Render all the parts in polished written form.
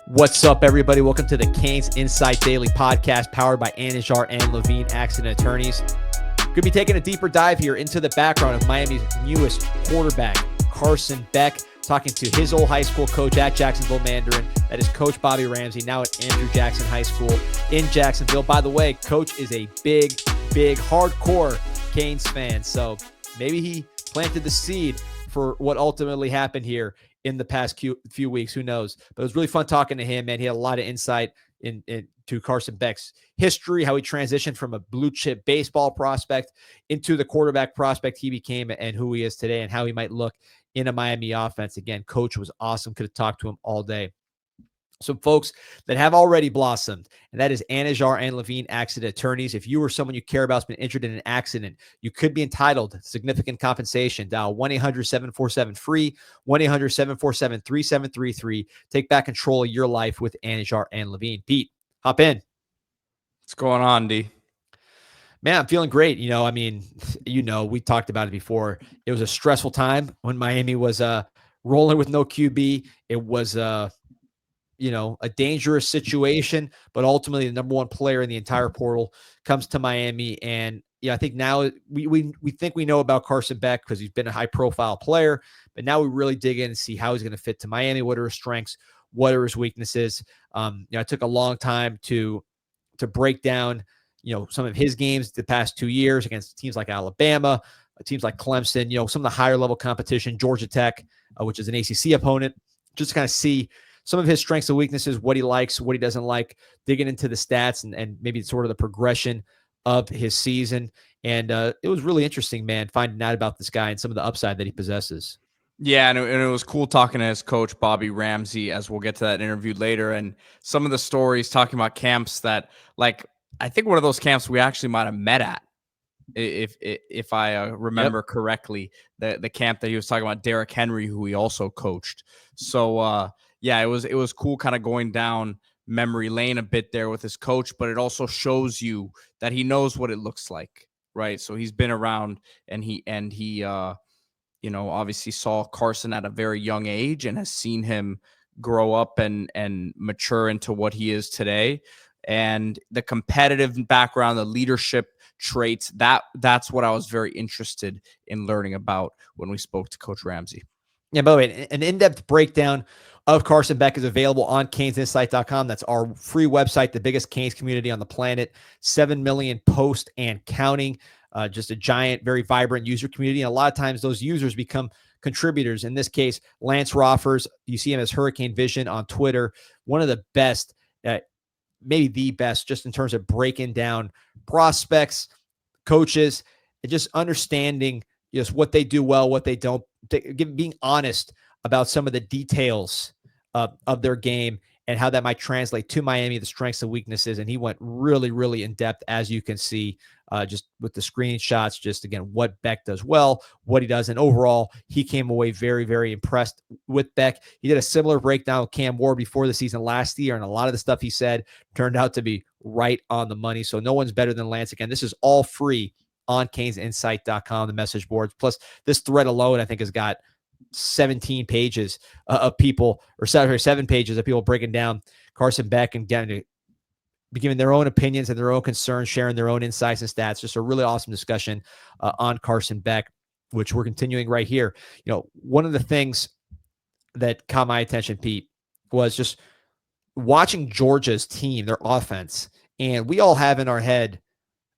What's up, everybody? Welcome to the CanesInSight Daily Podcast, powered by Anajar and Levine Accident Attorneys. Going to be taking a deeper dive here into the background of Miami's newest quarterback, Carson Beck, talking to his old high school coach at Jacksonville Mandarin. That is Coach Bobby Ramsey, now at Andrew Jackson High School in Jacksonville. By the way, Coach is a big, hardcore Canes fan, so maybe he planted the seed for what ultimately happened here in the past few weeks. Who knows? But it was really fun talking to him, man. He had a lot of insight into Carson Beck's history, how he transitioned from a blue chip baseball prospect into the quarterback prospect he became and who he is today and how he might look in a Miami offense. Again, Coach was awesome. Could have talked to him all day. Some folks that have already blossomed, and that is Anajar and Levine Accident Attorneys. If you or someone you care about has been injured in an accident, you could be entitled to significant compensation. Dial 1-800-747-FREE, 1-800-747-3733. Take back control of your life with Anajar and Levine. Pete, hop in. What's going on, D? Man, I'm feeling great. We talked about it before. It was a stressful time when Miami was rolling with no QB. It was a dangerous situation, but ultimately the number one player in the entire portal comes to Miami. And I think now we think we know about Carson Beck because he's been a high profile player, but now we really dig in and see how he's going to fit to Miami. What are his strengths? What are his weaknesses? I took a long time to break down, some of his games the past 2 years against teams like Alabama, teams like Clemson, some of the higher level competition, Georgia Tech, which is an ACC opponent, just to kind of see some of his strengths and weaknesses, what he likes, what he doesn't like, digging into the stats and maybe sort of the progression of his season. And it was really interesting, man, finding out about this guy and some of the upside that he possesses. Yeah, and it was cool talking to his coach, Bobby Ramsey, as we'll get to that interview later. And some of the stories talking about camps that, I think one of those camps we actually might have met at, if I remember correctly, the camp that he was talking about, Derrick Henry, who he also coached. So, yeah, it was cool kind of going down memory lane a bit there with his coach, but it also shows you that he knows what it looks like, right? So he's been around and he obviously saw Carson at a very young age and has seen him grow up and mature into what he is today. And the competitive background, the leadership traits, that's what I was very interested in learning about when we spoke to Coach Ramsey. Yeah, by the way, an in-depth breakdown of Carson Beck is available on CanesInsight.com. That's our free website, the biggest Canes community on the planet, 7 million post and counting. Just a giant, very vibrant user community. And a lot of times those users become contributors. In this case, Lance Roffers, you see him as Hurricane Vision on Twitter, one of the best, maybe the best, just in terms of breaking down prospects, coaches, and just understanding just what they do well, what they don't, being honest about some of the details of their game and how that might translate to Miami, the strengths and weaknesses. And he went really, really in depth, as you can see, just with the screenshots, just again, what Beck does well, what he does. And overall, he came away very, very impressed with Beck. He did a similar breakdown with Cam Ward before the season last year. And a lot of the stuff he said turned out to be right on the money. So no one's better than Lance. Again, this is all free on CanesInsight.com, the message boards. Plus this thread alone, I think, has got 17 pages of people, or 7 pages of people breaking down Carson Beck and giving their own opinions and their own concerns, sharing their own insights and stats. Just a really awesome discussion on Carson Beck, which we're continuing right here. One of the things that caught my attention, Pete, was just watching Georgia's team, their offense. And we all have in our head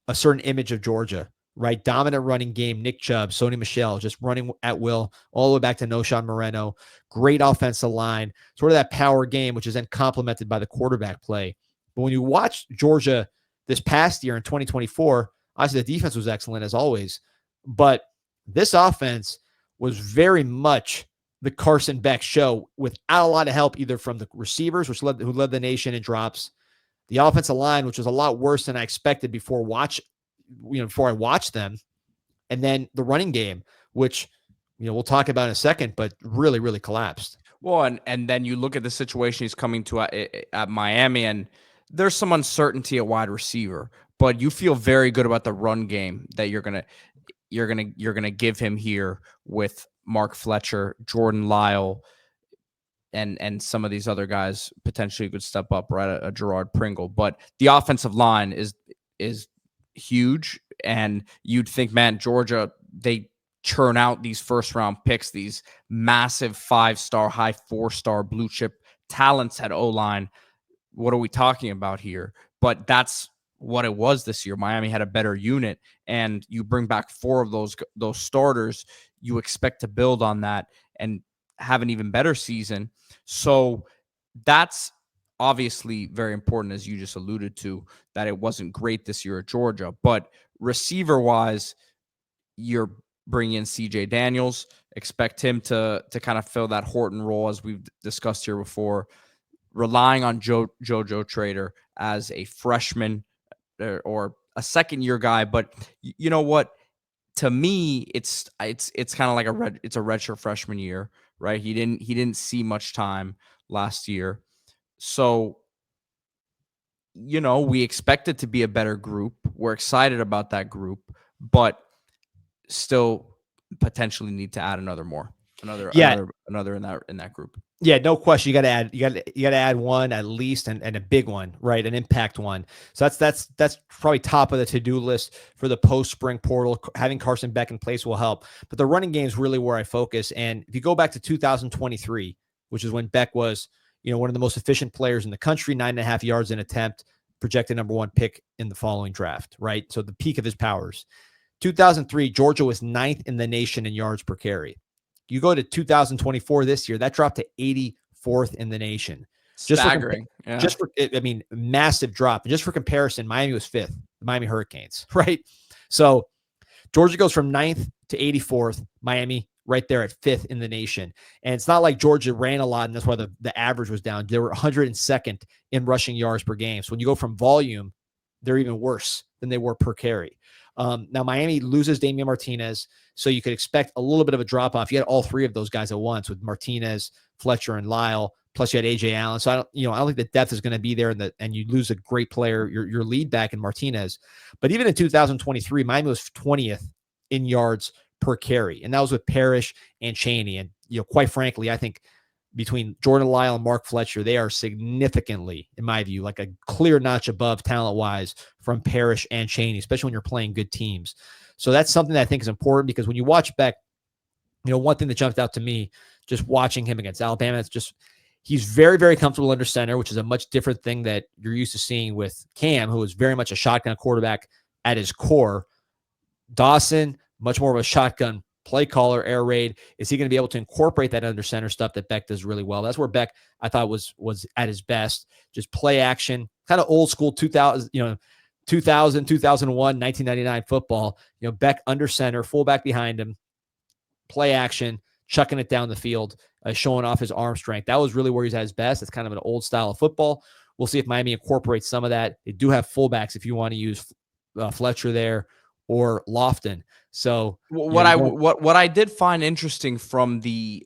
a certain image of Georgia, right? Dominant running game, Nick Chubb, Sony Michel, just running at will, all the way back to Noshan Moreno. Great offensive line, sort of that power game, which is then complemented by the quarterback play. But when you watch Georgia this past year in 2024, obviously the defense was excellent as always, but this offense was very much the Carson Beck show without a lot of help, either from the receivers, who led the nation in drops, the offensive line, which was a lot worse than I expected before I watched them, and then the running game, which we'll talk about in a second, but really, really collapsed. Well, and then you look at the situation he's coming to at Miami, and there's some uncertainty at wide receiver, but you feel very good about the run game that you're gonna give him here with Mark Fletcher, Jordan Lyle. and some of these other guys potentially could step up, right? A Gerard Pringle, but the offensive line is huge, and you'd think, man, Georgia, they churn out these first round picks, these massive 5-star, high 4-star blue chip talents at O-line. What are we talking about here? But that's what it was this year. Miami had a better unit, and you bring back 4 of those starters. You expect to build on that and have an even better season. So that's obviously very important, as you just alluded to, that it wasn't great this year at Georgia. But receiver-wise, you're bringing in CJ Daniels. Expect him to kind of fill that Horton role, as we've discussed here before. Relying on JoJo Trader as a freshman or a second-year guy. But you know what? To me, it's kind of like it's a redshirt freshman year, right? He didn't see much time last year. So, we expect it to be a better group. We're excited about that group, but still potentially need to add another in that group. Yeah, no question. You got to add one at least, and a big one, right? An impact one. So that's probably top of the to-do list for the post-spring portal. Having Carson Beck in place will help. But the running game is really where I focus. And if you go back to 2023, which is when Beck was, one of the most efficient players in the country, 9.5 yards an attempt, projected number 1 pick in the following draft, right? So the peak of his powers. 2003, Georgia was 9th in the nation in yards per carry. You go to 2024 this year, that dropped to 84th in the nation. Staggering. Massive drop. And just for comparison, Miami was 5th, the Miami Hurricanes, right? So Georgia goes from 9th to 84th, Miami right there at 5th in the nation. And it's not like Georgia ran a lot, and that's why the average was down. They were 102nd in rushing yards per game. So when you go from volume, they're even worse than they were per carry. Now, Miami loses Damian Martinez, so you could expect a little bit of a drop-off. You had all 3 of those guys at once with Martinez, Fletcher, and Lyle, plus you had A.J. Allen. So I don't think the depth is going to be there, and you lose a great player, your lead back in Martinez. But even in 2023, Miami was 20th in yards per carry, and that was with Parrish and Chaney. And, quite frankly, I think between Jordan Lyle and Mark Fletcher, they are significantly, in my view, like a clear notch above talent-wise from Parrish and Chaney, especially when you're playing good teams. So that's something that I think is important, because when you watch Beck, one thing that jumped out to me just watching him against Alabama, he's very, very comfortable under center, which is a much different thing that you're used to seeing with Cam, who is very much a shotgun quarterback at his core. Dawson, much more of a shotgun play caller, air raid. Is he going to be able to incorporate that under center stuff that Beck does really well? That's where Beck, I thought, was at his best. Just play action, kind of old school 2000, 2001, 1999 football. Beck under center, fullback behind him, play action, chucking it down the field, showing off his arm strength. That was really where he's at his best. It's kind of an old style of football. We'll see if Miami incorporates some of that. They do have fullbacks if you want to use Fletcher there or Lofton. So what I did find interesting from the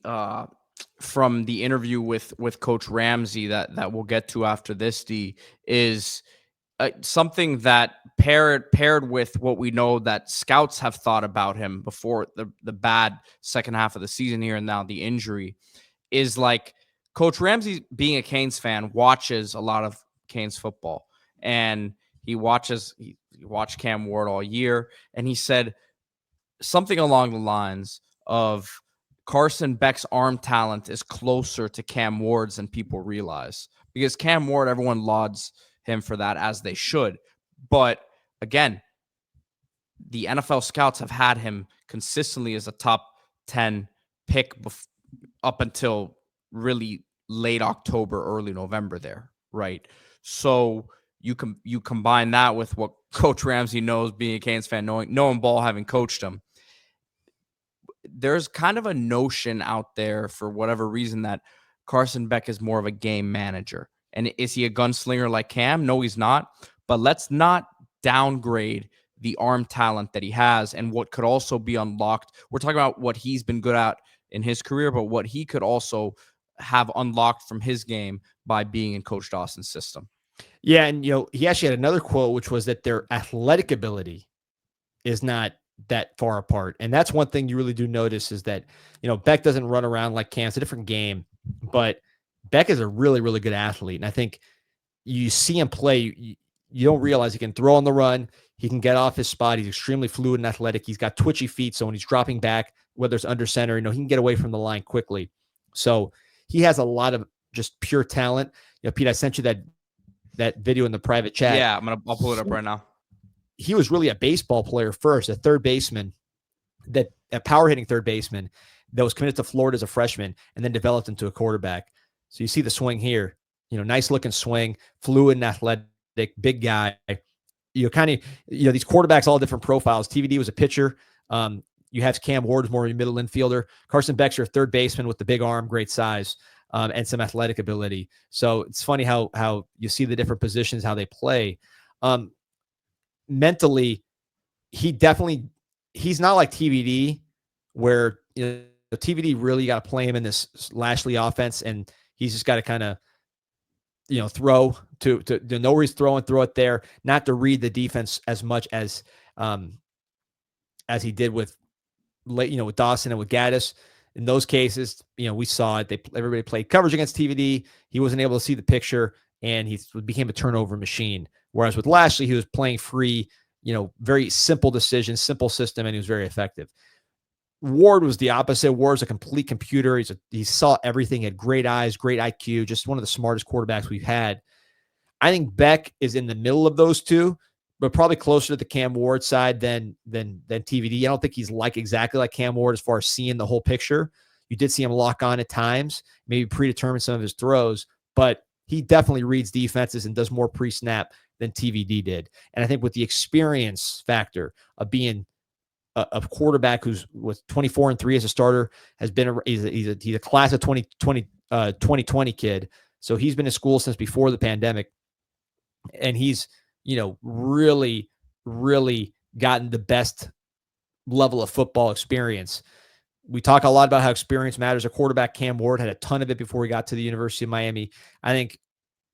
interview with Coach Ramsey that we'll get to after this, D, is something that paired with what we know that scouts have thought about him before the bad second half of the season here and now the injury, is like Coach Ramsey, being a Canes fan, watches a lot of Canes football, and he watched Cam Ward all year, and he said something along the lines of Carson Beck's arm talent is closer to Cam Ward's than people realize, because Cam Ward, everyone lauds him for that, as they should. But again, the NFL scouts have had him consistently as a top 10 pick up until really late October, early November there, right? So you combine that with what Coach Ramsey knows, being a Canes fan, knowing ball, having coached him. There's kind of a notion out there, for whatever reason, that Carson Beck is more of a game manager. And is he a gunslinger like Cam? No, he's not. But let's not downgrade the arm talent that he has and what could also be unlocked. We're talking about what he's been good at in his career, but what he could also have unlocked from his game by being in Coach Dawson's system. Yeah, and he actually had another quote, which was that their athletic ability is not that far apart. And that's one thing you really do notice, is that, Beck doesn't run around like Cam. It's a different game, but Beck is a really, really good athlete. And I think you see him play, you don't realize he can throw on the run. He can get off his spot. He's extremely fluid and athletic. He's got twitchy feet. So when he's dropping back, whether it's under center, he can get away from the line quickly. So he has a lot of just pure talent. Pete, I sent you that video in the private chat. Yeah, I'll pull it up right now. He was really a baseball player first, a third baseman, a power hitting third baseman that was committed to Florida as a freshman and then developed into a quarterback. So you see the swing here, nice looking swing, fluid and athletic, big guy. These quarterbacks, all different profiles. TVD was a pitcher. You have Cam Ward, more of a middle infielder. Carson Beck's your third baseman with the big arm, great size, and some athletic ability. So it's funny how you see the different positions, how they play. Mentally, he's not like TVD, where TVD really got to play him in this Lashley offense, and he's just got to kind of throw to know where he's throwing, throw it there, not to read the defense as much as he did with Dawson and with Gaddis. In those cases, we saw it. Everybody played coverage against TVD. He wasn't able to see the picture, and he became a turnover machine. Whereas with Lashley, he was playing free, very simple decisions, simple system, and he was very effective. Ward was the opposite. Ward's a complete computer. He saw everything, had great eyes, great IQ, just one of the smartest quarterbacks we've had. I think Beck is in the middle of those two, but probably closer to the Cam Ward side than TVD. I don't think he's exactly like Cam Ward as far as seeing the whole picture. You did see him lock on at times, maybe predetermine some of his throws, but he definitely reads defenses and does more pre-snap than TVD did. And I think with the experience factor of being a quarterback who's with 24-3 as a starter, he's a class of 2020 kid. So he's been in school since before the pandemic, and he's really, really gotten the best level of football experience. We talk a lot about how experience matters. A quarterback, Cam Ward, had a ton of it before he got to the University of Miami. I think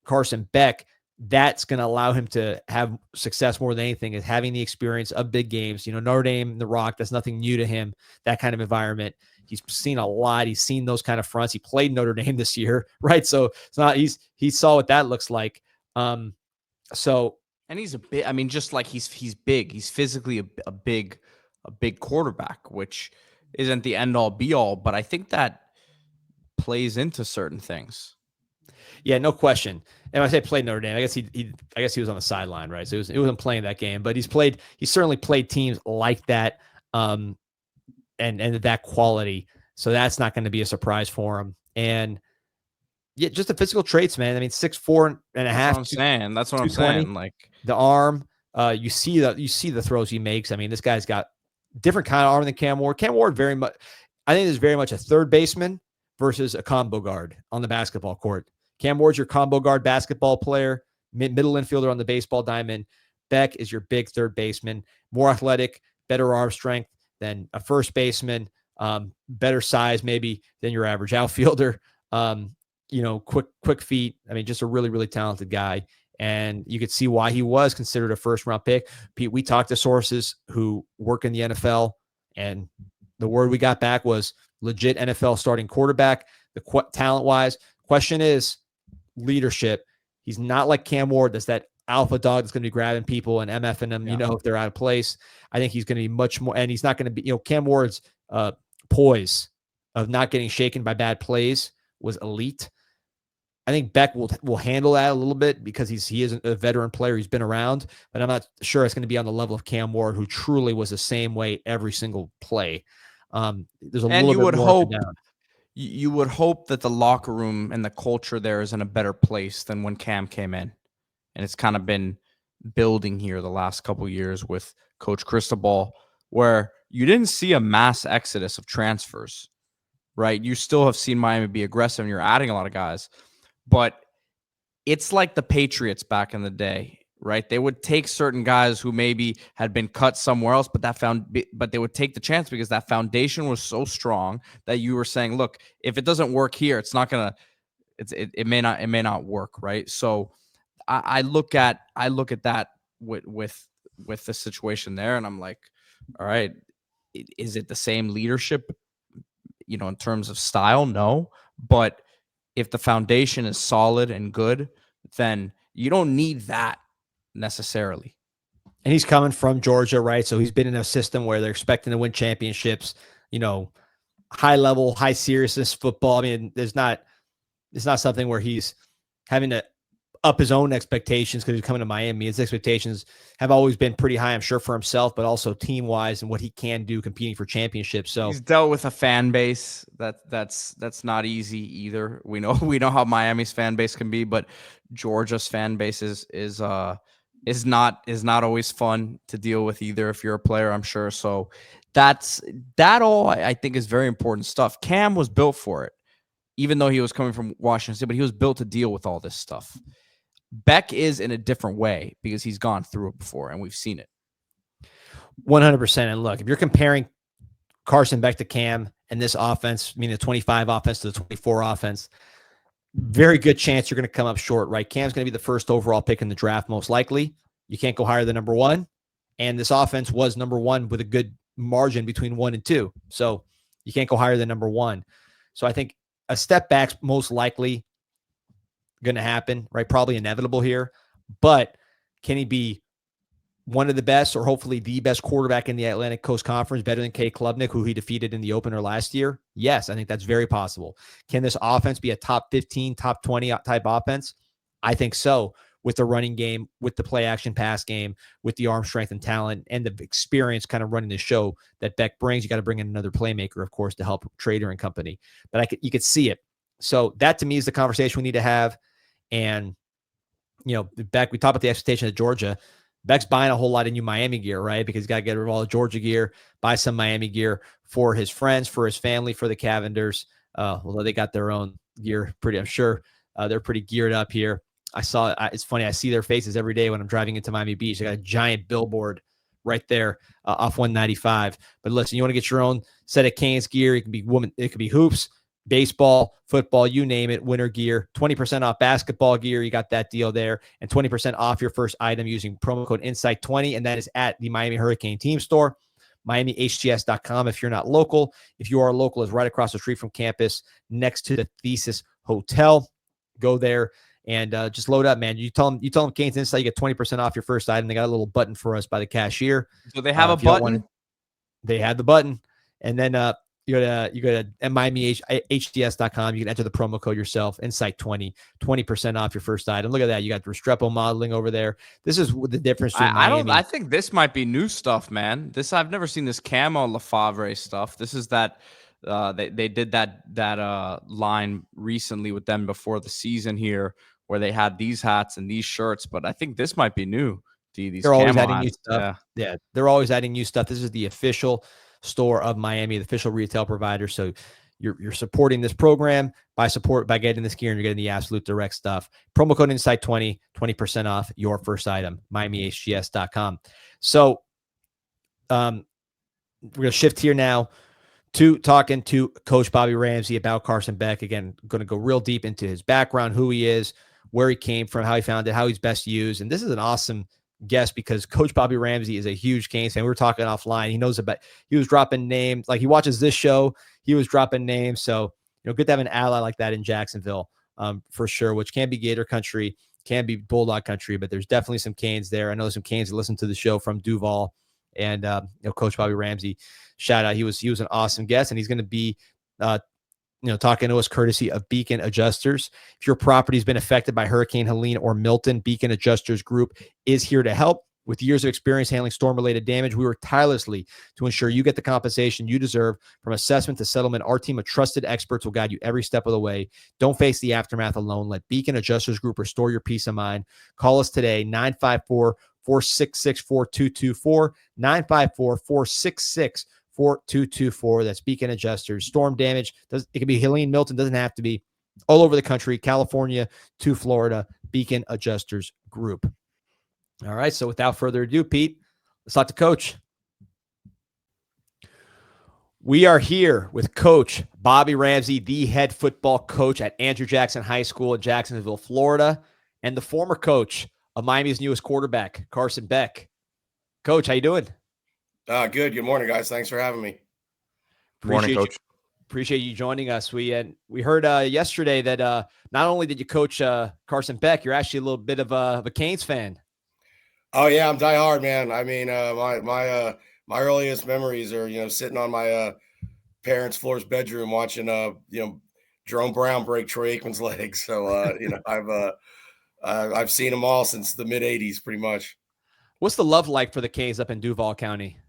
Carson Beck, that's going to allow him to have success more than anything, is having the experience of big games. Notre Dame, the Rock, that's nothing new to him, that kind of environment. He's seen a lot. He's seen those kind of fronts. He played Notre Dame this year, right? So it's not, he saw what that looks like. And he's a bit, just like he's big. He's physically a big quarterback, which isn't the end all be all, but I think that plays into certain things. Yeah, no question. And when I say played Notre Dame, I guess he was on the sideline, right? So he wasn't playing that game, but he certainly played teams like that, and that quality. So that's not going to be a surprise for him. And yeah, just the physical traits, man. 6'4" and a half. That's what I'm saying. Like the arm, you see the throws he makes. This guy's got different kind of arm than Cam Ward. Cam Ward I think is very much a third baseman versus a combo guard on the basketball court. Cam Ward's your combo guard basketball player, middle infielder on the baseball diamond. Beck is your big third baseman, more athletic, better arm strength than a first baseman, better size maybe than your average outfielder. Quick feet. Just a really, really talented guy. And you could see why he was considered a first-round pick. Pete, we talked to sources who work in the NFL, and the word we got back was legit NFL starting quarterback. The talent-wise, question is leadership. He's not like Cam Ward. That's that alpha dog that's going to be grabbing people and MFing them, if they're out of place. I think he's going to be much more, and he's not going to be, Cam Ward's poise of not getting shaken by bad plays was elite. I think Beck will handle that a little bit because he is a veteran player. He's been around, but I'm not sure it's going to be on the level of Cam Ward, who truly was the same way every single play. There's a little bit more up and down. You would hope that the locker room and the culture there is in a better place than when Cam came in. And it's kind of been building here the last couple of years with Coach Cristobal, where you didn't see a mass exodus of transfers, right? You still have seen Miami be aggressive and you're adding a lot of guys. But it's like the Patriots back in the day, right? They would take certain guys who maybe had been cut somewhere else, but they would take the chance because that foundation was so strong that you were saying, look, if it doesn't work here, it's not gonna, it may not work, right? So I look at that with the situation there, and I'm like, all right, is it the same leadership, in terms of style? No, but if the foundation is solid and good, then you don't need that necessarily. And he's coming from Georgia, right? So he's been in a system where they're expecting to win championships, high level, high seriousness football. I mean, it's not something where he's having to up his own expectations because he's coming to Miami. His expectations have always been pretty high, I'm sure, for himself, but also team wise and what he can do competing for championships. So he's dealt with a fan base that's not easy either. We know how Miami's fan base can be, but Georgia's fan base is not always fun to deal with either if you're a player, I'm sure. So that all I think is very important stuff. Cam was built for it, even though he was coming from Washington State, but he was built to deal with all this stuff. Beck is in a different way because he's gone through it before and we've seen it. 100%. And look, if you're comparing Carson Beck to Cam and this offense, meaning the 25 offense to the 24 offense, very good chance you're going to come up short, right? Cam's going to be the first overall pick in the draft, most likely. You can't go higher than number 1. And this offense was number 1 with a good margin between 1 and 2. So you can't go higher than number 1. So I think a step back's most likely going to happen, right? Probably inevitable here. But can he be one of the best or hopefully the best quarterback in the Atlantic Coast Conference, better than Kay Klubnik, who he defeated in the opener last year? Yes, I think that's very possible. Can this offense be a top 15, top 20 type offense? I think so, with the running game, with the play action pass game, with the arm strength and talent and the experience kind of running the show that Beck brings. You got to bring in another playmaker, of course, to help Trader and company. But you could see it. So that to me is the conversation we need to have. And, Beck, we talked about the expectation of Georgia. Beck's buying a whole lot of new Miami gear, right? Because he's got to get rid of all the Georgia gear, buy some Miami gear for his friends, for his family, for the Cavenders. Although they got their own gear I'm sure they're pretty geared up here. It's funny. I see their faces every day when I'm driving into Miami Beach. They got a giant billboard right there off 195. But listen, you want to get your own set of Canes gear. It could be hoops, baseball, football, you name it, winter gear, 20% off basketball gear. You got that deal there, and 20% off your first item using promo code INSIGHT20. And that is at the Miami Hurricane team store, MiamiHTS.com. If you're not local, if you are local, is right across the street from campus next to the Thesis Hotel. Go there and just load up, man. You tell them CanesInSight, you get 20% off your first item. They got a little button for us by the cashier. So they have a button? They had the button. And then you go to MiamiHTS.com. You can enter the promo code yourself, INSIGHT20, 20% off your first item. Look at that. You got Restrepo modeling over there. This is the difference between Miami. I think this might be new stuff, man. I've never seen this camo Lefavre stuff. This is that they did that line recently with them before the season here, where they had these hats and these shirts. But I think this might be new. They're always adding new stuff. Yeah, they're always adding new stuff. This is the official store of Miami, the official retail provider. So you're supporting this program by getting this gear, and you're getting the absolute direct stuff. Promo code INSIGHT20, 20% off your first item, MiamiHTS.com. So we're going to shift here now to talking to Coach Bobby Ramsey about Carson Beck. Again, going to go real deep into his background, who he is, where he came from, how he found it, how he's best used. And this is an awesome guest because Coach Bobby Ramsey is a huge Canes fan. We were talking offline. He was dropping names. Like, he watches this show. He was dropping names. So, good to have an ally like that in Jacksonville, for sure, which can be Gator country, can be Bulldog country, but there's definitely some Canes there. I know some Canes that listen to the show from Duval, and, Coach Bobby Ramsey, shout out. He was an awesome guest, and he's going to be, talking to us courtesy of Beacon Adjusters. If your property's been affected by Hurricane Helene or Milton, Beacon Adjusters Group is here to help. With years of experience handling storm-related damage, we work tirelessly to ensure you get the compensation you deserve. From assessment to settlement, our team of trusted experts will guide you every step of the way. Don't face the aftermath alone. Let Beacon Adjusters Group restore your peace of mind. Call us today, 954-466-4224, 954-466-4224. That's Beacon Adjusters. Storm damage, it could be Helene, Milton, doesn't have to be. All over the country, California to Florida, Beacon Adjusters Group. All right, so without further ado, Pete, let's talk to Coach. We are here with Coach Bobby Ramsey, the head football coach at Andrew Jackson High School in Jacksonville, Florida, and the former coach of Miami's newest quarterback, Carson Beck. Coach, how you doing? Good. Good morning, guys. Thanks for having me. Morning, Coach. Appreciate you joining us. We heard yesterday that not only did you coach Carson Beck, you're actually a little bit of a Canes fan. Oh yeah, I'm diehard, man. I mean, my earliest memories are sitting on my parents' floor's bedroom watching Jerome Brown break Troy Aikman's legs. So I've seen them all since the mid '80s, pretty much. What's the love like for the Canes up in Duval County?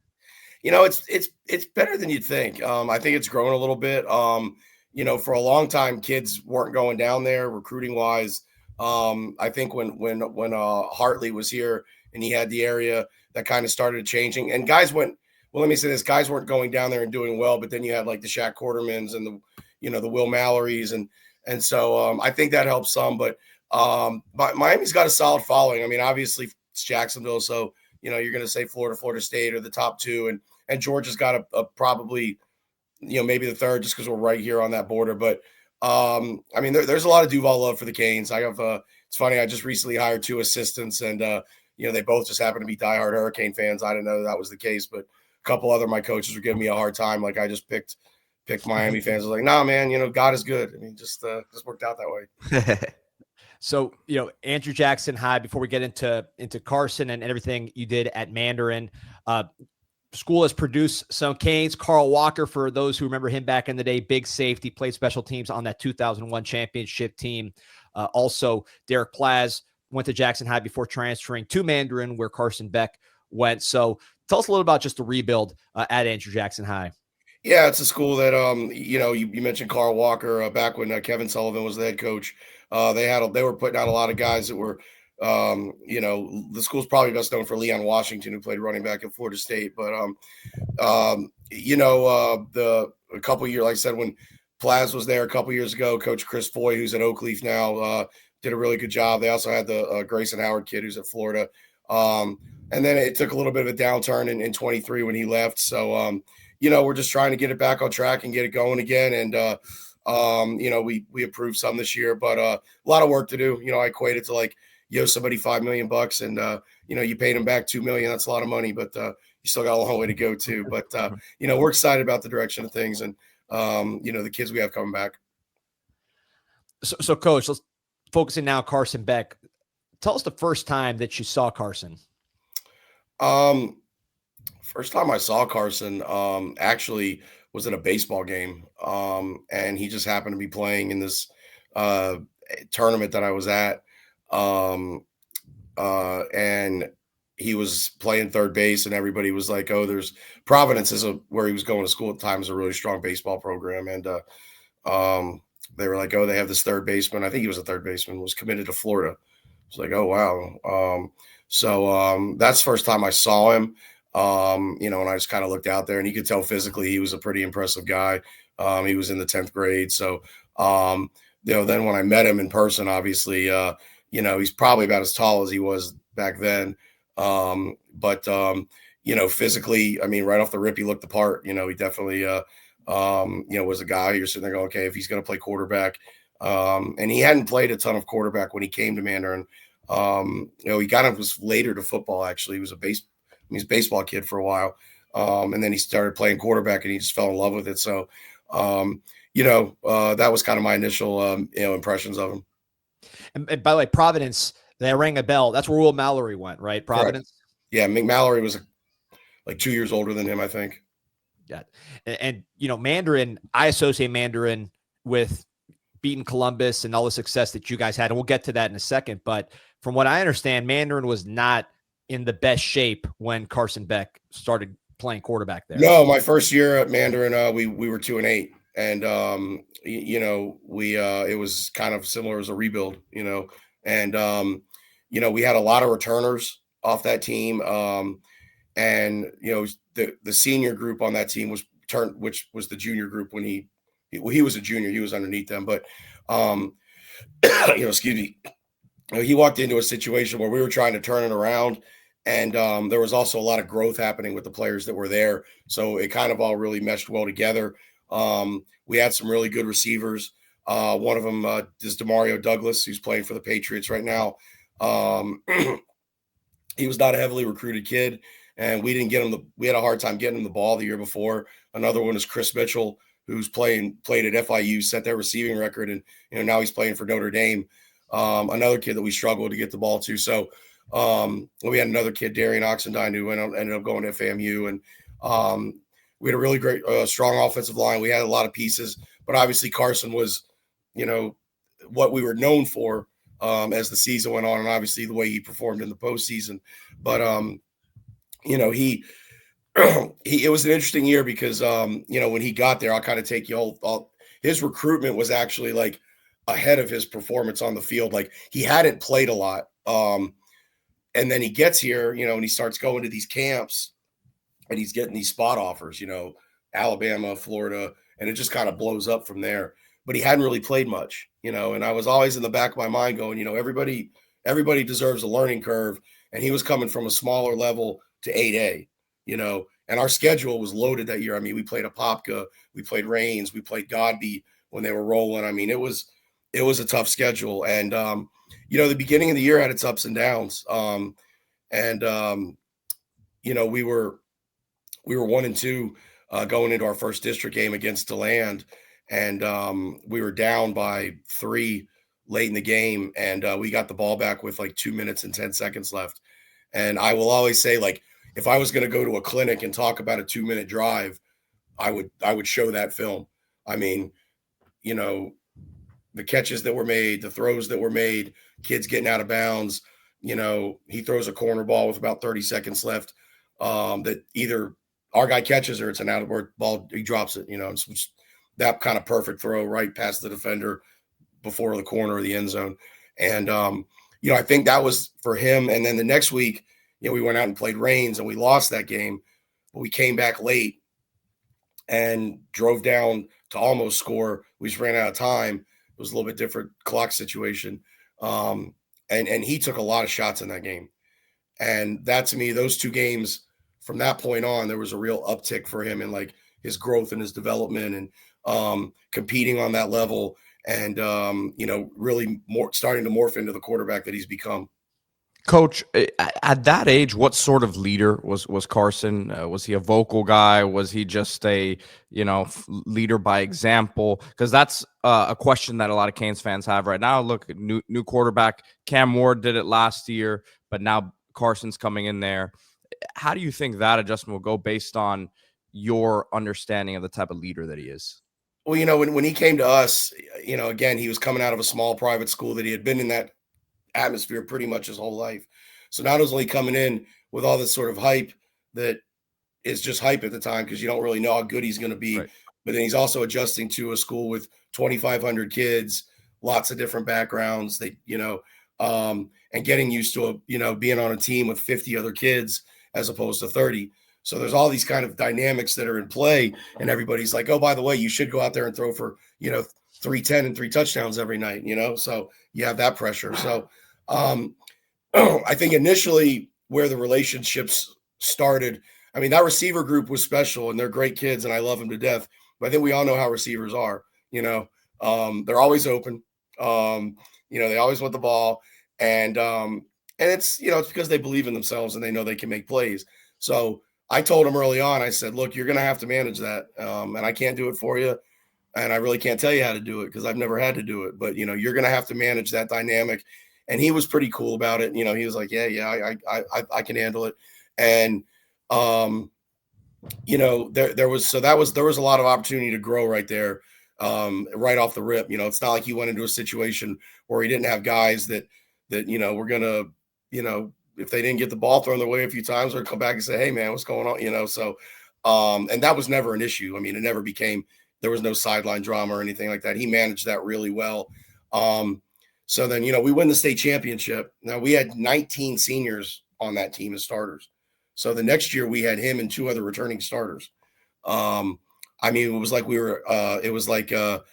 It's better than you'd think. I think it's grown a little bit. For a long time, kids weren't going down there recruiting wise. I think when Hartley was here and he had the area, that kind of started changing. And guys went. Well, let me say this: guys weren't going down there and doing well. But then you had like the Shaq Quartermans and the Will Mallory's, and so I think that helps some. But Miami's got a solid following. I mean, obviously it's Jacksonville, so you're going to say Florida State are the top two, and Georgia's got a probably, maybe the third, just because we're right here on that border. But I mean, there's a lot of Duval love for the Canes. I have it's funny. I just recently hired 2 assistants, and they both just happen to be diehard Hurricane fans. I didn't know that was the case, but a couple other my coaches were giving me a hard time. Like I just picked Miami fans. I was like, nah, man, God is good. I mean, just worked out that way. So, Andrew Jackson High, before we get into Carson and everything you did at Mandarin, school has produced some Canes. Carl Walker, for those who remember him back in the day, big safety, played special teams on that 2001 championship team. Also, Derek Plaz went to Jackson High before transferring to Mandarin, where Carson Beck went. So tell us a little about just the rebuild at Andrew Jackson High. Yeah, it's a school that, you mentioned Carl Walker back when Kevin Sullivan was the head coach. They were putting out a lot of guys that were, the school's probably best known for Leon Washington, who played running back at Florida State. But, a couple of years, like I said, when Plaz was there a couple of years ago, Coach Chris Foy, who's at Oakleaf now, did a really good job. They also had the Grayson Howard kid who's at Florida. And then it took a little bit of a downturn in 23 when he left. So, we're just trying to get it back on track and get it going again. And, we approved some this year, but a lot of work to do. I equate it to like, somebody $5 million and, you paid them back $2 million. That's a lot of money, but you still got a long way to go too. But, we're excited about the direction of things and, the kids we have coming back. So Coach, let's focus in now Carson Beck. Tell us the first time that you saw Carson. First time I saw Carson, actually was at a baseball game. And he just happened to be playing in this, tournament that I was at. And he was playing third base and everybody was like, oh, there's Providence where he was going to school at the time, is a really strong baseball program. And, they were like, oh, they have this third baseman. I think he was a third baseman, was committed to Florida. It's like, oh, wow. So that's the first time I saw him. And I just kind of looked out there and you could tell physically he was a pretty impressive guy. He was in the 10th grade. So, then when I met him in person, obviously, he's probably about as tall as he was back then. But physically, I mean, right off the rip, he looked the part. He definitely, was a guy you're sitting there going, okay, if he's going to play quarterback. And he hadn't played a ton of quarterback when he came to Mandarin. He kind of was later to football, actually. He was a baseball kid for a while. And then he started playing quarterback and he just fell in love with it. So, that was kind of my initial, impressions of him. And by the way, Providence, they rang a bell. That's where Will Mallory went, right? Providence. Correct. Yeah. McMallory was like 2 years older than him, I think. Yeah. And Mandarin, I associate Mandarin with beating Columbus and all the success that you guys had. And we'll get to that in a second. But from what I understand, Mandarin was not in the best shape when Carson Beck started playing quarterback there. No, my first year at Mandarin, we were 2-8. And, it was kind of similar as a rebuild, and, we had a lot of returners off that team. And, the senior group on that team which was the junior group when he was a junior, he was underneath them. But, excuse me, he walked into a situation where we were trying to turn it around. And there was also a lot of growth happening with the players that were there. So it kind of all really meshed well together. We had some really good receivers. One of them is DeMario Douglas, who's playing for the Patriots right now. He was not a heavily recruited kid, and we didn't get him. We had a hard time getting him the ball the year before. Another one is Chris Mitchell, who's played at FIU, set their receiving record, and now he's playing for Notre Dame. Another kid that we struggled to get the ball to. So we had another kid, Darian Oxendine, who ended up going to FAMU, and we had a really great, strong offensive line. We had a lot of pieces, but obviously Carson was, what we were known for as the season went on, and obviously the way he performed in the postseason. But he it was an interesting year because when he got there, I'll kind of take you all. His recruitment was actually like ahead of his performance on the field. Like he hadn't played a lot, and then he gets here, and he starts going to these camps, and he's getting these spot offers, Alabama, Florida, and it just kind of blows up from there. But he hadn't really played much, and I was always in the back of my mind going, everybody deserves a learning curve, and he was coming from a smaller level to 8A, and our schedule was loaded that year. I mean, we played Apopka, we played Rains, we played Godby when they were rolling. I mean, it was a tough schedule, and the beginning of the year had its ups and downs, we were 1-2 going into our first district game against DeLand, and we were down by 3 late in the game, and we got the ball back with like 2 minutes and 10 seconds left. And I will always say, like, if I was going to go to a clinic and talk about a 2-minute drive, I would show that film. I mean, the catches that were made, the throws that were made, kids getting out of bounds. He throws a corner ball with about 30 seconds left that either our guy catches or it's an out-of-board ball. He drops it, it's that kind of perfect throw right past the defender before the corner of the end zone. And, I think that was for him. And then the next week, we went out and played Rains and we lost that game, but we came back late and drove down to almost score. We just ran out of time. It was a little bit different clock situation. And he took a lot of shots in that game. And that, to me, those 2 games from that point on, there was a real uptick for him in like his growth and his development and competing on that level and, really starting to morph into the quarterback that he's become. Coach, at that age, what sort of leader was Carson? Was he a vocal guy? Was he just a, leader by example? Because that's a question that a lot of Canes fans have right now. Look, new quarterback, Cam Ward did it last year, but now Carson's coming in there. How do you think that adjustment will go based on your understanding of the type of leader that he is? Well, when he came to us, again, he was coming out of a small private school that he had been in that atmosphere pretty much his whole life. So not only coming in with all this sort of hype that is just hype at the time because you don't really know how good he's going to be, right. But then he's also adjusting to a school with 2,500 kids, lots of different backgrounds, and getting used to being on a team with 50 other kids as opposed to 30. So there's all these kind of dynamics that are in play, and everybody's like, oh, by the way, you should go out there and throw for 310 and 3 touchdowns every night, so you have that pressure. So I think initially where the relationships started, I mean, that receiver group was special and they're great kids and I love them to death, but I think we all know how receivers are, they're always open. They always want the ball and it's, it's because they believe in themselves and they know they can make plays. So I told him early on, I said, look, you're going to have to manage that. And I can't do it for you. And I really can't tell you how to do it because I've never had to do it. But, you're going to have to manage that dynamic. And he was pretty cool about it. He was like, yeah, I can handle it. And, there was a lot of opportunity to grow right there, right off the rip. It's not like he went into a situation where he didn't have guys that were going to, if they didn't get the ball thrown their way a few times or come back and say, hey man, what's going on? So, and that was never an issue. I mean, it never became, there was no sideline drama or anything like that. He managed that really well. So then, we win the state championship. Now we had 19 seniors on that team as starters. So the next year we had him and 2 other returning starters. I mean, it was like the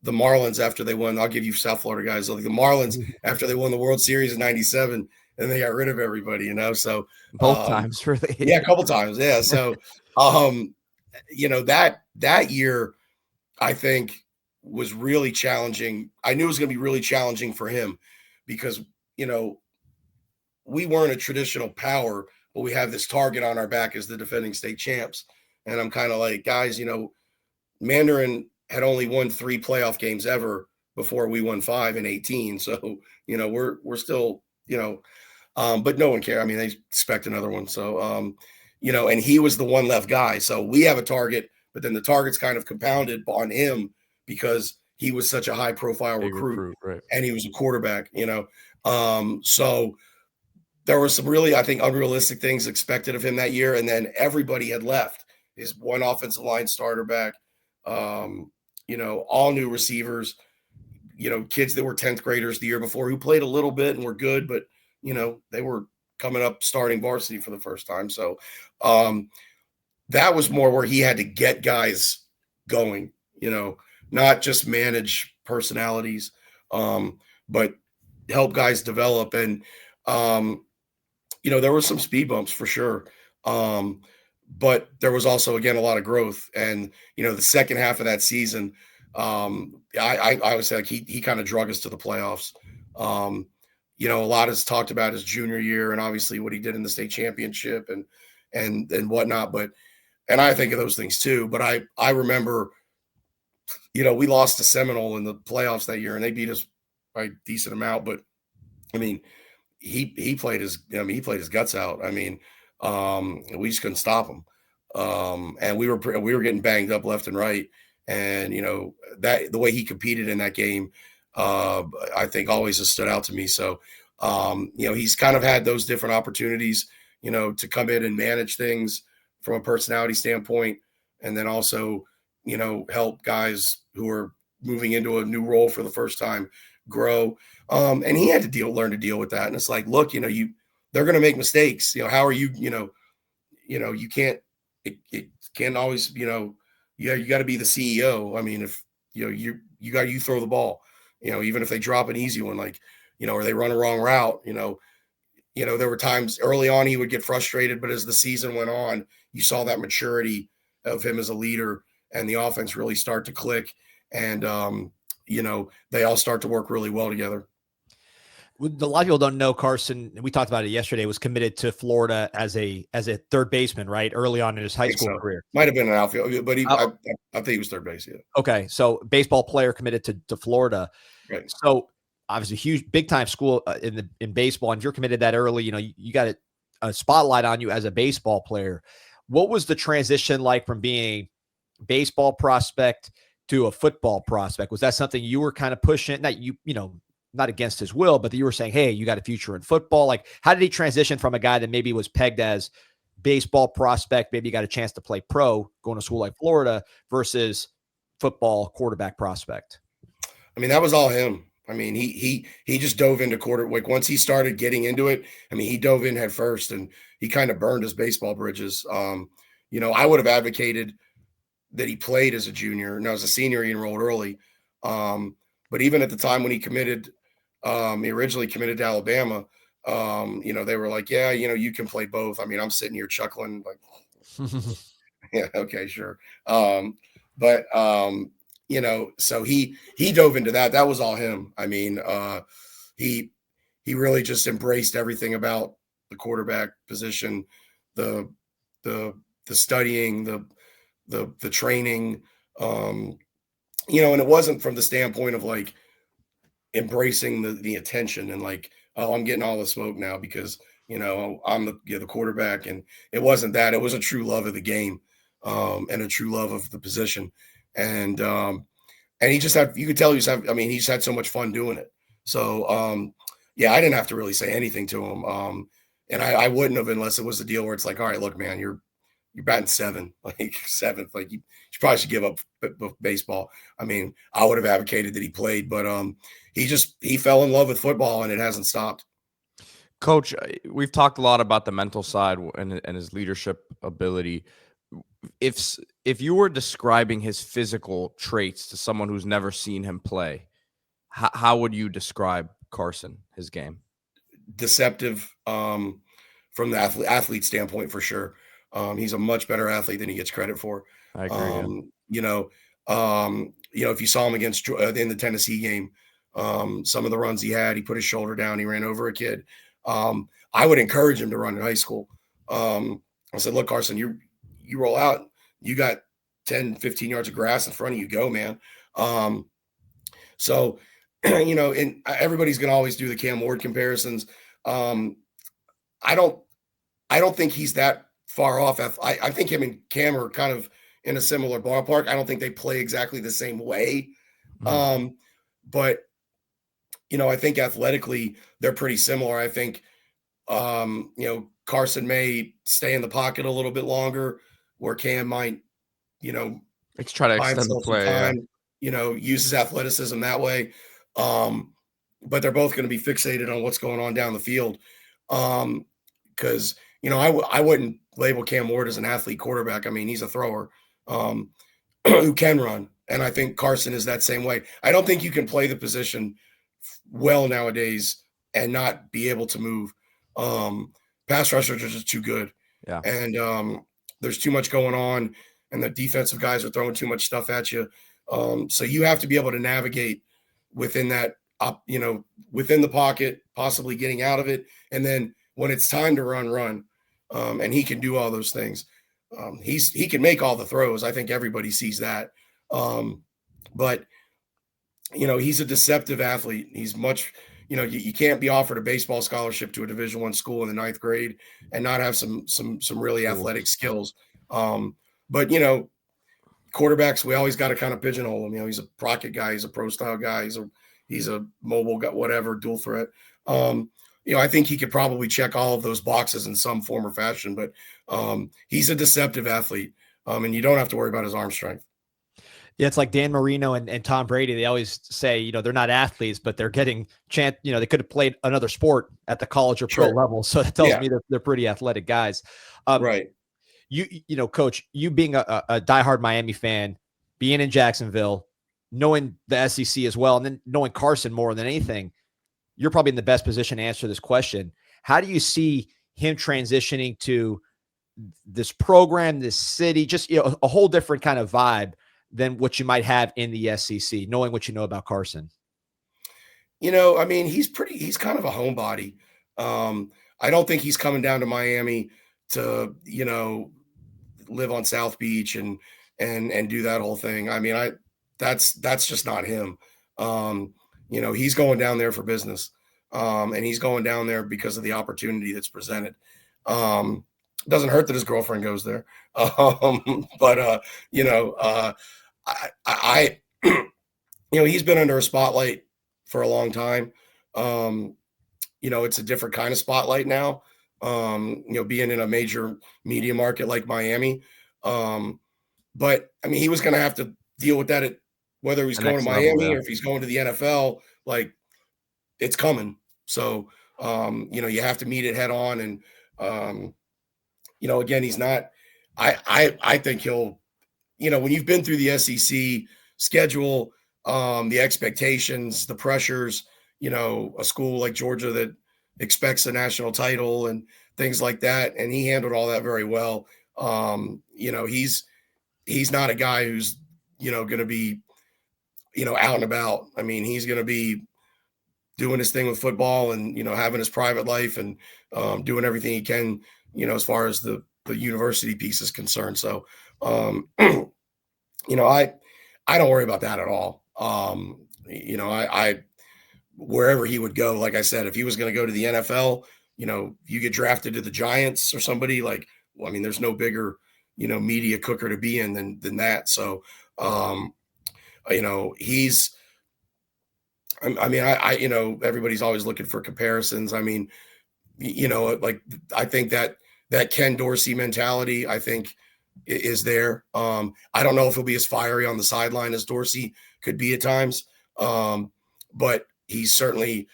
Marlins after they won. I'll give you South Florida guys. Like the Marlins after they won the World Series in '97, and they got rid of everybody. So both times, really. Yeah, a couple times. Yeah. So, that year, I think was really challenging. I knew it was going to be really challenging for him because we weren't a traditional power, but we have this target on our back as the defending state champs. And I'm kind of like, guys, Mandarin had only won 3 playoff games ever before we won 5 in 18. So, we're still, but no one cared. I mean, they expect another one. So, and he was the one left guy. So we have a target, but then the target's kind of compounded on him because he was such a high profile recruit, right. and he was a quarterback, so there were some really, I think, unrealistic things expected of him that year. And then everybody had left. His one offensive line starter back, all new receivers, kids that were 10th graders the year before who played a little bit and were good, but, they were coming up starting varsity for the first time. So that was more where he had to get guys going, not just manage personalities, but help guys develop. And, there were some speed bumps for sure. But there was also, again, a lot of growth. And, the second half of that season, I would say like he kind of drug us to the playoffs. A lot is talked about his junior year and obviously what he did in the state championship and whatnot. And I think of those things too. But I remember, we lost to Seminole in the playoffs that year and they beat us by a decent amount. But I mean, he played his guts out. I mean, we just couldn't stop him. And we were getting banged up left and right. And, that the way he competed in that game, I think always has stood out to me. So, he's kind of had those different opportunities, to come in and manage things from a personality standpoint. And then also, help guys who are moving into a new role for the first time grow. And he had to learn to deal with that. And it's like, look, they're going to make mistakes. How are you, you can't, it can't always, you got to be the CEO. I mean, if, you throw the ball, even if they drop an easy one, like, or they run a wrong route, there were times early on he would get frustrated, but as the season went on, you saw that maturity of him as a leader and the offense really start to click. And, they all start to work really well together. A lot of people don't know Carson. We talked about it yesterday. Was committed to Florida as a third baseman, right? Early on in his high school career. Might have been an outfield, but I think he was third base. Yeah. Okay. So baseball player committed to Florida. Right. So obviously huge, big time school in baseball. And if you're committed that early, you got a spotlight on you as a baseball player. What was the transition like from being baseball prospect to a football prospect? Was that something you were kind of pushing? Not against his will, but that you were saying, hey, you got a future in football. Like, how did he transition from a guy that maybe was pegged as baseball prospect, maybe got a chance to play pro going to school like Florida versus football quarterback prospect? I mean, that was all him. I mean, he just dove into quarterback. Once he started getting into it, I mean, he dove in head first and he kind of burned his baseball bridges. I would have advocated that he played as a junior. And as a senior, he enrolled early. But even at the time when he committed, he originally committed to Alabama. They were like, yeah, you can play both. I mean, I'm sitting here chuckling like, yeah, okay, sure. So he dove into that. That was all him. I mean, he really just embraced everything about the quarterback position, the studying, the training, and it wasn't from the standpoint of like embracing the attention and like, oh, I'm getting all the smoke now because, I'm the quarterback. And it wasn't that. It was a true love of the game, and a true love of the position. And he just had, you could tell he's had so much fun doing it. So, I didn't have to really say anything to him. And I wouldn't have unless it was a deal where it's like, all right, look, man, you're batting seventh, like you probably should give up baseball. I mean, I would have advocated that he played, but he fell in love with football and it hasn't stopped. Coach, we've talked a lot about the mental side and his leadership ability. If you were describing his physical traits to someone who's never seen him play, how would you describe Carson, his game? Deceptive, from the athlete standpoint, for sure. He's a much better athlete than he gets credit for. I agree. If you saw him against in the Tennessee game, some of the runs he had, he put his shoulder down, he ran over a kid. I would encourage him to run in high school. I said, look, Carson, you roll out, you got 10, 15 yards of grass in front of you, go, man. So, and everybody's going to always do the Cam Ward comparisons. I don't think he's that far off. I think him and Cam are kind of in a similar ballpark. I don't think they play exactly the same way. But, I think athletically they're pretty similar. I think, Carson may stay in the pocket a little bit longer, where Cam might, let's try to extend the play. Time, use his athleticism that way. But they're both going to be fixated on what's going on down the field. Because, I wouldn't label Cam Ward as an athlete quarterback. I mean, he's a thrower who can run. And I think Carson is that same way. I don't think you can play the position well nowadays and not be able to move. Pass rushers are just too good. Yeah. And there's too much going on, and the defensive guys are throwing too much stuff at you. So you have to be able to navigate within that, within the pocket, possibly getting out of it. And then when it's time to run. And he can do all those things. He can make all the throws. I think everybody sees that. But he's a deceptive athlete. He's much, you can't be offered a baseball scholarship to a Division I school in the 9th grade and not have some really athletic skills. But quarterbacks, we always got to kind of pigeonhole him. He's a pocket guy, he's a pro style guy, he's a mobile guy, whatever, dual threat. I think he could probably check all of those boxes in some form or fashion, but he's a deceptive athlete, and you don't have to worry about his arm strength. Yeah, it's like Dan Marino and Tom Brady. They always say, they're not athletes, but they're getting chance. They could have played another sport at the college or pro level. So that tells me they're pretty athletic guys. Right. Coach, you being a diehard Miami fan, being in Jacksonville, knowing the SEC as well, and then knowing Carson more than anything, you're probably in the best position to answer this question. How do you see him transitioning to this program, this city, just a whole different kind of vibe than what you might have in the SEC, knowing what you know about Carson? I mean, he's kind of a homebody. I don't think he's coming down to Miami to, live on South Beach and do that whole thing. I mean, that's just not him. He's going down there for business. And he's going down there because of the opportunity that's presented. Doesn't hurt that his girlfriend goes there. But he's been under a spotlight for a long time. It's a different kind of spotlight now. Being in a major media market like Miami. But I mean, he was going to have to deal with that whether he's going to Miami or if he's going to the NFL, like it's coming. So, you have to meet it head on. And, again, he's not, I think he'll, when you've been through the SEC schedule, the expectations, the pressures, a school like Georgia that expects a national title and things like that. And he handled all that very well. He's not a guy who's, going to be, out and about. I mean, he's going to be doing his thing with football and, having his private life and doing everything he can, as far as the university piece is concerned. So, I don't worry about that at all. I wherever he would go, like I said, if he was going to go to the NFL, you get drafted to the Giants or somebody there's no bigger, media cooker to be in than that. So, everybody's always looking for comparisons. I mean, I think that Ken Dorsey mentality, I think, is there. I don't know if he'll be as fiery on the sideline as Dorsey could be at times. But he's certainly,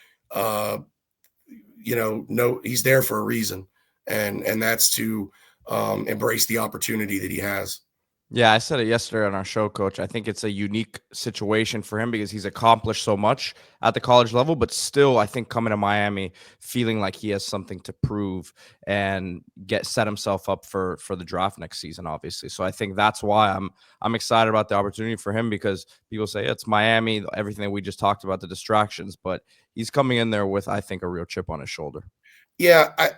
he's there for a reason. And that's to embrace the opportunity that he has. Yeah, I said it yesterday on our show, Coach. I think it's a unique situation for him because he's accomplished so much at the college level, but still, I think coming to Miami, feeling like he has something to prove and set himself up for the draft next season, obviously. So I think that's why I'm excited about the opportunity for him, because people say it's Miami, everything that we just talked about, the distractions, but he's coming in there with, I think, a real chip on his shoulder. Yeah,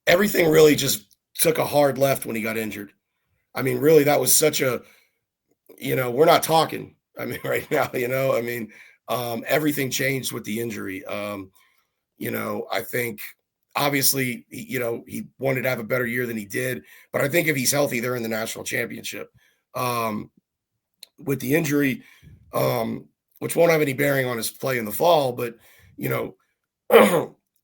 everything really just took a hard left when he got injured. I mean, really, that was such a, we're not talking. I mean, right now, everything changed with the injury. I think obviously, he wanted to have a better year than he did, but I think if he's healthy, they're in the national championship. With the injury, which won't have any bearing on his play in the fall, but,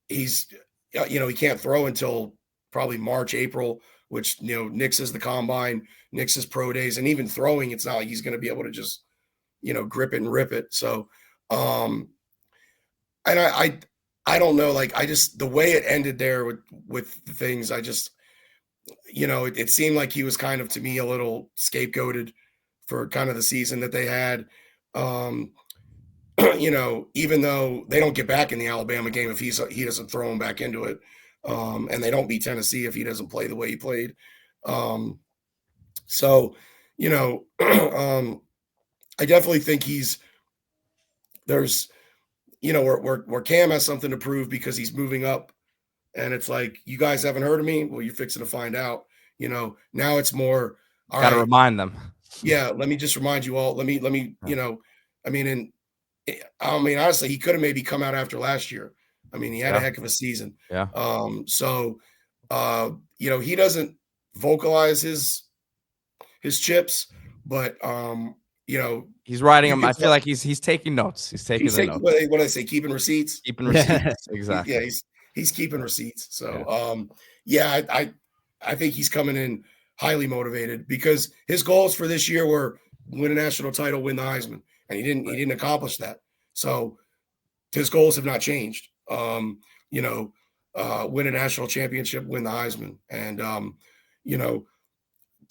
he's, he can't throw until probably March, April, which, nixes the combine, nixes pro days, and even throwing, it's not like he's going to be able to just, grip it and rip it. So, and I don't know, like, the way it ended there with the things, I just, it seemed like he was kind of, to me, a little scapegoated for kind of the season that they had. Even though they don't get back in the Alabama game if he doesn't throw him back into it. And they don't beat Tennessee if he doesn't play the way he played. So, I definitely think there's, where Cam has something to prove because he's moving up, and it's like, you guys haven't heard of me. Well, you're fixing to find out, now it's more, got to remind them. Yeah. Let me just remind you all, let me, honestly, he could have maybe come out after last year. I mean, he had a heck of a season. Yeah. He doesn't vocalize his chips, but he's writing them. I feel like he's taking notes. He's taking notes. What do I say? Keeping receipts. Keeping receipts. Exactly. Yeah, he's keeping receipts. So I think he's coming in highly motivated because his goals for this year were win a national title, win the Heisman, and he didn't accomplish that. So his goals have not changed. Win a national championship, win the Heisman, and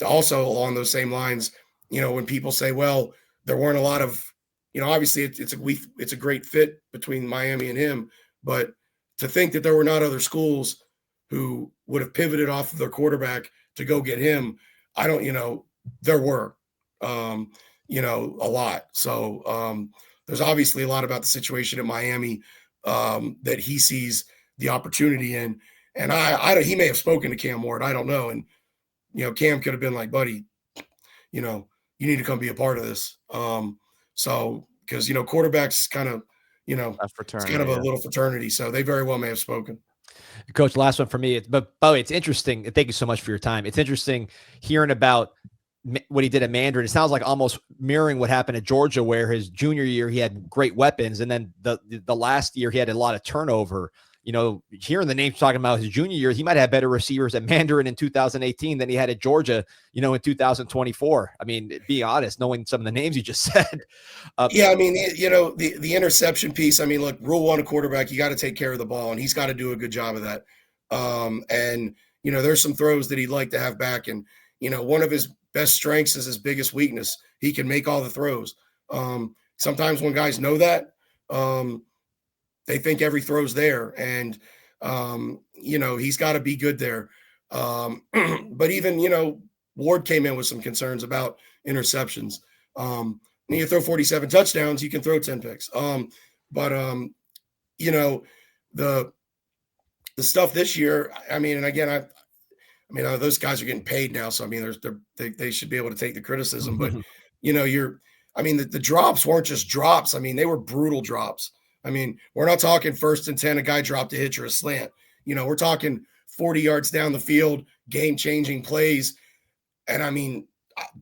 also along those same lines, when people say, well, there weren't a lot of, obviously it's a great fit between Miami and him, but to think that there were not other schools who would have pivoted off of their quarterback to go get him, there were, a lot. So there's obviously a lot about the situation at Miami that he sees the opportunity in. And he may have spoken to Cam Ward. I don't know. And, Cam could have been like, buddy, you need to come be a part of this. Because, quarterbacks kind of, it's kind of a little fraternity. So they very well may have spoken. Coach, last one for me. But it's interesting. Thank you so much for your time. It's interesting hearing about what he did at Mandarin. It sounds like almost mirroring what happened at Georgia, where his junior year he had great weapons, and then the last year he had a lot of turnover. Hearing the names talking about his junior year, he might have better receivers at Mandarin in 2018 than he had at Georgia, in 2024. I mean, be honest, knowing some of the names you just said. The interception piece. I mean, look, rule one of quarterback, you got to take care of the ball, and he's got to do a good job of that. There's some throws that he'd like to have back, and one of his best strengths is his biggest weakness. He can make all the throws. Sometimes when guys know that, they think every throw's there, and he's got to be good there. But even Ward came in with some concerns about interceptions. When you throw 47 touchdowns, you can throw 10 picks. The stuff this year, I mean, and again, those guys are getting paid now, so I mean, they should be able to take the criticism. But the drops weren't just drops. I mean, they were brutal drops. I mean, we're not talking 1st and 10, a guy dropped a hitch or a slant. We're talking 40 yards down the field, game-changing plays. And I mean,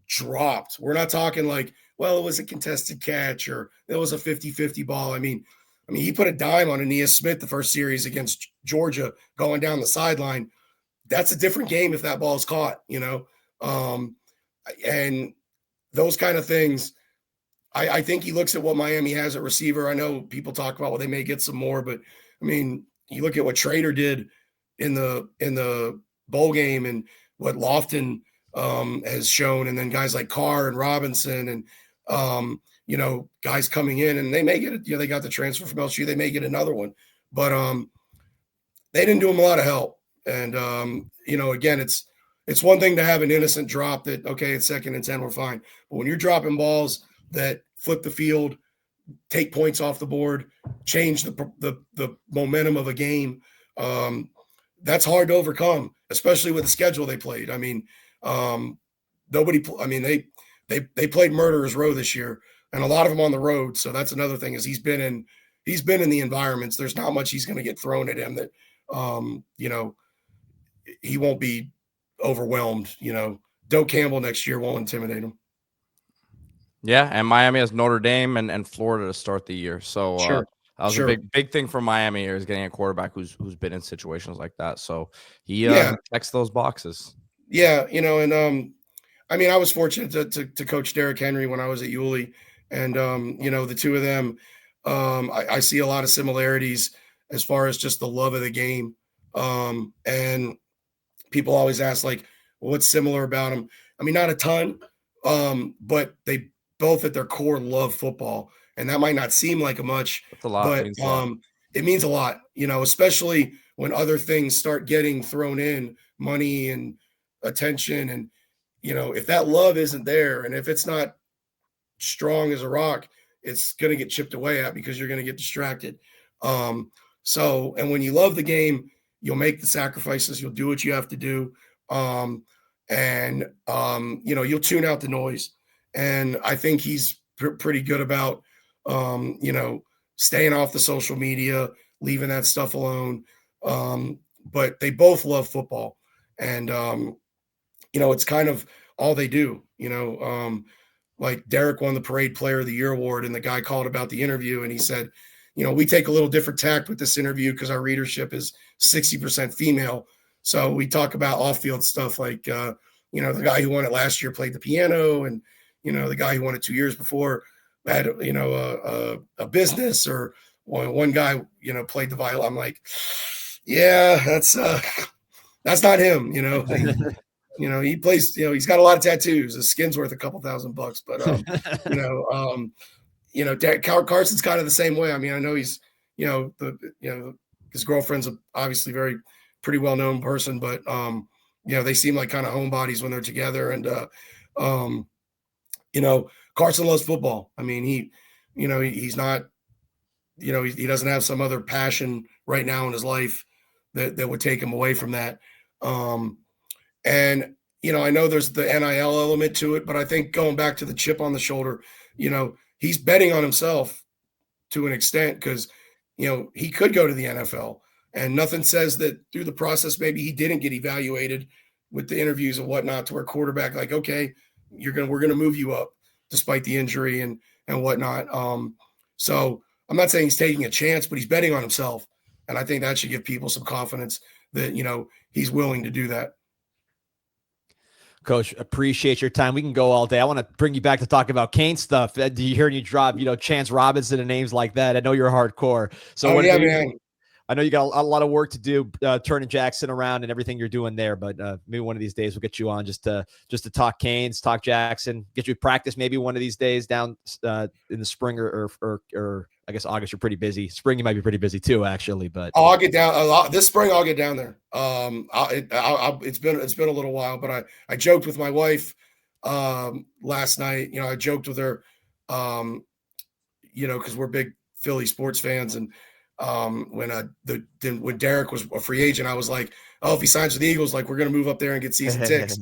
dropped. We're not talking like, well, it was a contested catch or it was a 50-50 ball. I mean, he put a dime on Aeneas Smith the first series against Georgia going down the sideline. That's a different game if that ball is caught, and those kind of things. I think he looks at what Miami has at receiver. I know people talk about, well, they may get some more, but I mean, you look at what Trader did in the bowl game and what Lofton has shown, and then guys like Carr and Robinson and guys coming in, and they may get it. They got the transfer from LSU. They may get another one, but they didn't do him a lot of help. And again, it's one thing to have an innocent drop that, okay, it's 2nd and 10, we're fine. But when you're dropping balls that flip the field, take points off the board, change the momentum of a game, that's hard to overcome, especially with the schedule they played. I mean, nobody. I mean, they played Murderers Row this year, and a lot of them on the road. So that's another thing is he's been in the environments. There's not much he's going to get thrown at him that, he won't be overwhelmed. Doak Campbell next year won't intimidate him. Yeah, and Miami has Notre Dame and Florida to start the year. So Sure. that was a big thing for Miami here is getting a quarterback who's been in situations like that. So he checks those boxes. Yeah, and I mean, I was fortunate to coach Derrick Henry when I was at Yulee, and the two of them, I see a lot of similarities as far as just the love of the game. And people always ask, like, well, what's similar about them? I mean, not a ton, but they both at their core love football, and that might not seem like much, That's a lot. but it means a lot, especially when other things start getting thrown in, money and attention, and if that love isn't there, and if it's not strong as a rock, it's going to get chipped away at because you're going to get distracted. So, and when you love the game, you'll make the sacrifices, you'll do what you have to do. You'll tune out the noise. And I think he's pretty good about, staying off the social media, leaving that stuff alone. But they both love football, and, it's kind of all they do, like Derrick won the Parade Player of the Year award, and the guy called about the interview, and he said, we take a little different tact with this interview because our readership is 60% female. So we talk about off-field stuff like, the guy who won it last year played the piano, and, the guy who won it 2 years before had, a business, or one guy, played the violin. I'm like, yeah, that's not him, he plays, he's got a lot of tattoos. His skin's worth a couple $1,000, but, Carson's kind of the same way. I mean, I know he's, his girlfriend's obviously pretty well-known person, but, they seem like kind of homebodies when they're together. And, Carson loves football. I mean, he's not, he doesn't have some other passion right now in his life that would take him away from that. And, I know there's the NIL element to it, but I think going back to the chip on the shoulder, he's betting on himself to an extent because, he could go to the NFL, and nothing says that through the process, maybe he didn't get evaluated with the interviews and whatnot to where quarterback, like, okay, we're going to move you up despite the injury and whatnot. So I'm not saying he's taking a chance, but he's betting on himself. And I think that should give people some confidence that, he's willing to do that. Coach, appreciate your time. We can go all day. I want to bring you back to talk about Cane stuff. Do you hear you drop, Chance Robinson and names like that? I know you're hardcore. So man. I know you got a lot of work to do, turning Jackson around and everything you're doing there. But maybe one of these days we'll get you on just to talk Canes, talk Jackson, get you practice maybe one of these days down in the spring or I guess August. You're pretty busy. Spring you might be pretty busy too, actually. But I'll get down a lot this spring. I'll get down there. It's been a little while, but I joked with my wife last night. I joked with her, because we're big Philly sports fans, and when Derrick was a free agent, I was like, oh, if he signs with the Eagles, like, we're going to move up there and get season tickets.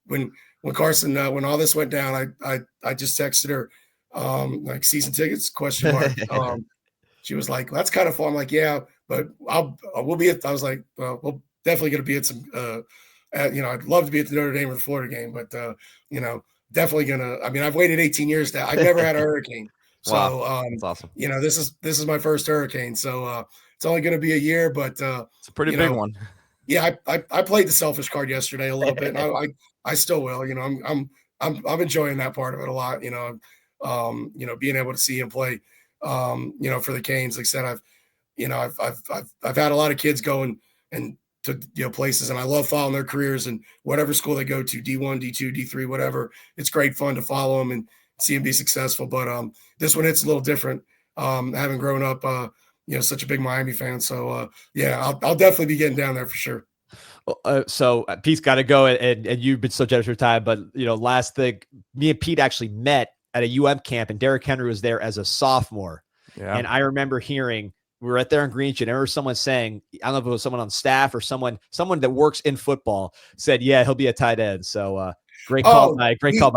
When Carson, when all this went down, I just texted her, like, season tickets ? She was like, well, that's kind of fun. I'm like, yeah, but we'll be at, I was like, we'll definitely going to be at some, I'd love to be at the Notre Dame or the Florida game, but, definitely going to, I mean, I've waited 18 years now. I've never had a hurricane. So, wow, that's awesome. This is my first hurricane. So, it's only going to be a year, but, it's a pretty big one. Yeah. I played the selfish card yesterday a little bit, and I still will, I'm enjoying that part of it a lot, being able to see him play, for the Canes. Like I said, I've had a lot of kids going and to, places, and I love following their careers and whatever school they go to, D1, D2, D3, whatever. It's great fun to follow them and see him be successful. But this one, it's a little different. Having grown up, such a big Miami fan. So I'll definitely be getting down there for sure. So Pete's got to go, and you've been so generous with your time. But last thing, me and Pete actually met at a camp, and Derrick Henry was there as a sophomore. Yeah. And I remember hearing, we were right there in Green Street, and I remember someone saying, I don't know if it was someone on staff or someone that works in football, said, yeah, he'll be a tight end. So Great call by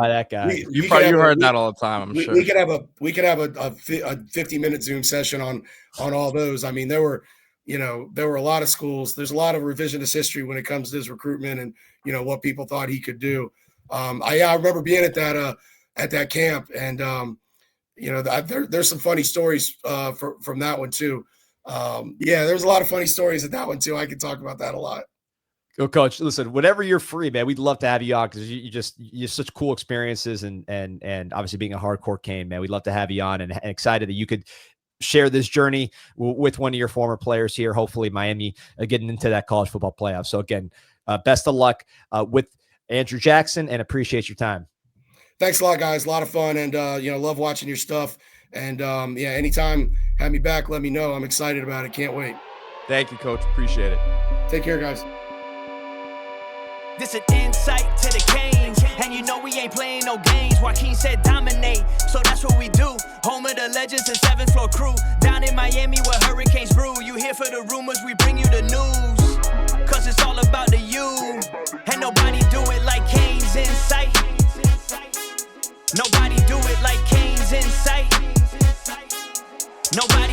that guy. You heard that all the time, I'm sure. We could have a 50-minute Zoom session on all those. I mean, there were a lot of schools. There's a lot of revisionist history when it comes to his recruitment and what people thought he could do. I remember being at that camp, and there's some funny stories from that one too. There's a lot of funny stories at that one too. I could talk about that a lot. Go, Coach. Listen, whenever you're free, man, we'd love to have you on because you have such cool experiences and obviously being a hardcore Cane, man, we'd love to have you on and excited that you could share this journey with one of your former players here. Hopefully Miami getting into that college football playoff. So again, best of luck with Andrew Jackson and appreciate your time. Thanks a lot, guys. A lot of fun and, love watching your stuff. And anytime have me back, let me know. I'm excited about it. Can't wait. Thank you, Coach. Appreciate it. Take care, guys. This an insight to the Canes, and we ain't playing no games. Joaquin said dominate, so that's what we do. Home of the legends and 7th floor crew. Down in Miami where hurricanes brew. You here for the rumors, we bring you the news. Cause it's all about the you. And nobody do it like CanesInSight. Nobody do it like CanesInSight. Nobody